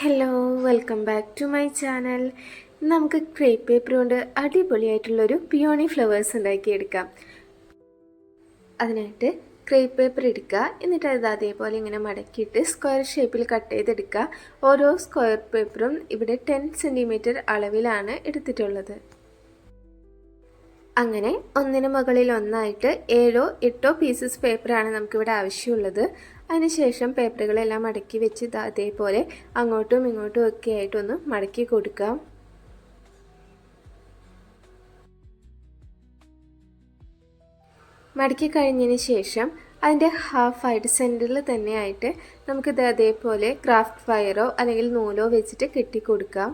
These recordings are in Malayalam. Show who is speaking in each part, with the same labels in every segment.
Speaker 1: Hello, welcome back to my channel. നമുക്ക് ക്രേപ്പ് പേപ്പർ കൊണ്ട് അടിപൊളിയായിട്ടുള്ളൊരു പിയോണി ഫ്ലവേഴ്സ് ഉണ്ടാക്കിയെടുക്കാം. അതിനായിട്ട് ക്രേപ്പ് പേപ്പർ എടുക്കുക. എന്നിട്ട് അത് അതേപോലെ ഇങ്ങനെ മടക്കിയിട്ട് സ്ക്വയർ ഷേപ്പിൽ കട്ട് ചെയ്തെടുക്കുക. ഓരോ സ്ക്വയർ പേപ്പറും ഇവിടെ 10 സെൻറ്റിമീറ്റർ അളവിലാണ് എടുത്തിട്ടുള്ളത്. അങ്ങനെ ഒന്നിന് മുകളിൽ ഒന്നായിട്ട് 7-8 പീസസ് പേപ്പറാണ് നമുക്കിവിടെ ആവശ്യമുള്ളത്. അതിനുശേഷം പേപ്പറുകളെല്ലാം മടക്കി വെച്ച് അതേപോലെ അങ്ങോട്ടും ഇങ്ങോട്ടും ഒക്കെ ആയിട്ടൊന്ന് മടക്കി കൊടുക്കാം. മടക്കി കഴിഞ്ഞതിന് ശേഷം അതിൻ്റെ ഹാഫായിട്ട് സെൻറ്ററിൽ തന്നെ ആയിട്ട് നമുക്കിത് അതേപോലെ ക്രാഫ്റ്റ് വയറോ അല്ലെങ്കിൽ നൂലോ വെച്ചിട്ട് കെട്ടിക്കൊടുക്കാം.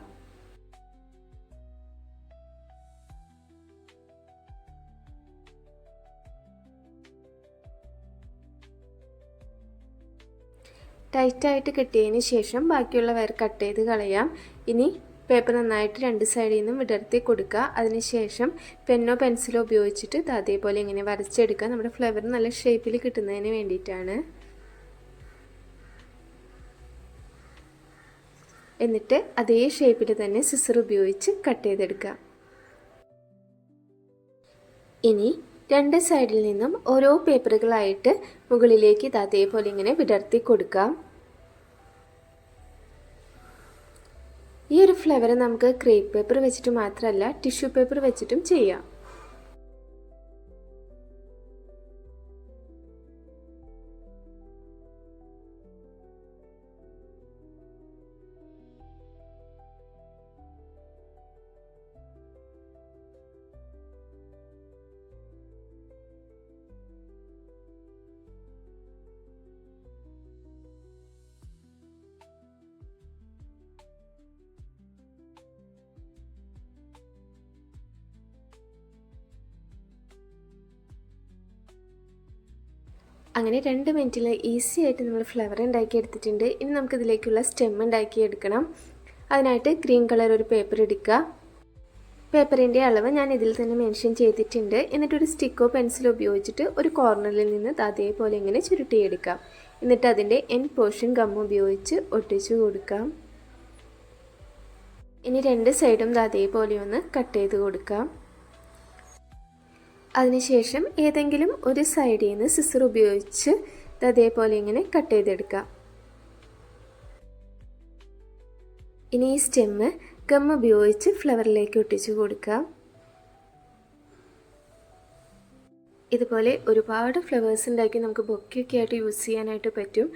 Speaker 1: ടൈറ്റായിട്ട് കെട്ടിയതിന് ശേഷം ബാക്കിയുള്ള വയർ കട്ട് ചെയ്ത് കളയാം. ഇനി പേപ്പർ നന്നായിട്ട് രണ്ട് സൈഡിൽ നിന്നും വിടർത്തി കൊടുക്കുക. അതിനുശേഷം പെന്നോ പെൻസിലോ ഉപയോഗിച്ചിട്ട് അതേപോലെ ഇങ്ങനെ വരച്ചെടുക്കുക. നമ്മുടെ ഫ്ലവർ നല്ല ഷേപ്പിൽ കിട്ടുന്നതിന് വേണ്ടിയിട്ടാണ്. എന്നിട്ട് അതേ ഷേപ്പിൽ തന്നെ സിസർ ഉപയോഗിച്ച് കട്ട് ചെയ്തെടുക്കുക. ഇനി രണ്ട് സൈഡിൽ നിന്നും ഓരോ പേപ്പറുകളായിട്ട് മുകളിലേക്ക് അതേപോലെ ഇങ്ങനെ വിടർത്തി കൊടുക്കാം. ഈ ഒരു ഫ്ലവർ നമുക്ക് ക്രേപ്പ് പേപ്പർ വെച്ചിട്ട് മാത്രമല്ല ടിഷ്യൂ പേപ്പർ വെച്ചിട്ടും ചെയ്യാം. അങ്ങനെ 2 മിനിറ്റിൽ ഈസി ആയിട്ട് നമ്മൾ ഫ്ലവർ ഉണ്ടാക്കിയെടുത്തിട്ടുണ്ട്. ഇനി നമുക്കിതിലേക്കുള്ള സ്റ്റെം ഉണ്ടാക്കിയെടുക്കണം. അതിനായിട്ട് ഗ്രീൻ കളർ ഒരു പേപ്പർ എടുക്കുക. പേപ്പറിൻ്റെ അളവ് ഞാൻ ഇതിൽ തന്നെ മെൻഷൻ ചെയ്തിട്ടുണ്ട്. എന്നിട്ടൊരു സ്റ്റിക്കോ പെൻസിലോ ഉപയോഗിച്ചിട്ട് ഒരു കോർണറിൽ നിന്ന് അതേപോലെ ഇങ്ങനെ ചുരുട്ടിയെടുക്കാം. എന്നിട്ട് അതിൻ്റെ എൻഡ് പോർഷൻ ഗം ഉപയോഗിച്ച് ഒട്ടിച്ചു കൊടുക്കാം. ഇനി രണ്ട് സൈഡും അതേപോലെ ഒന്ന് കട്ട് ചെയ്ത് കൊടുക്കാം. അതിനുശേഷം ഏതെങ്കിലും ഒരു സൈഡിൽ നിന്ന് സിസർ ഉപയോഗിച്ച് അതേപോലെ ഇങ്ങനെ കട്ട് ചെയ്തെടുക്കാം. ഇനി ഈ സ്റ്റെമ്മ് ഗം ഉപയോഗിച്ച് ഫ്ലവറിലേക്ക് ഒട്ടിച്ചു കൊടുക്കാം. ഇതുപോലെ ഒരുപാട് ഫ്ലവേഴ്സ് ഉണ്ടാക്കി നമുക്ക് ബൊക്കെയൊക്കെ ആയിട്ട് യൂസ് ചെയ്യാനായിട്ട് പറ്റും.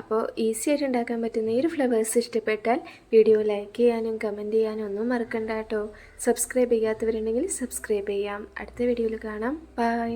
Speaker 1: അപ്പോൾ ഈസി ആയിട്ട് ഉണ്ടാക്കാൻ പറ്റുന്ന ഈ ഒരു ഫ്ലവേഴ്സ് ഇഷ്ടപ്പെട്ടാൽ വീഡിയോ ലൈക്ക് ചെയ്യാനും കമൻറ്റ് ചെയ്യാനും ഒന്നും മറക്കണ്ട കേട്ടോ. സബ്സ്ക്രൈബ് ചെയ്യാത്തവരുണ്ടെങ്കിൽ സബ്സ്ക്രൈബ് ചെയ്യാം. അടുത്ത വീഡിയോയിൽ കാണാം. ബൈ.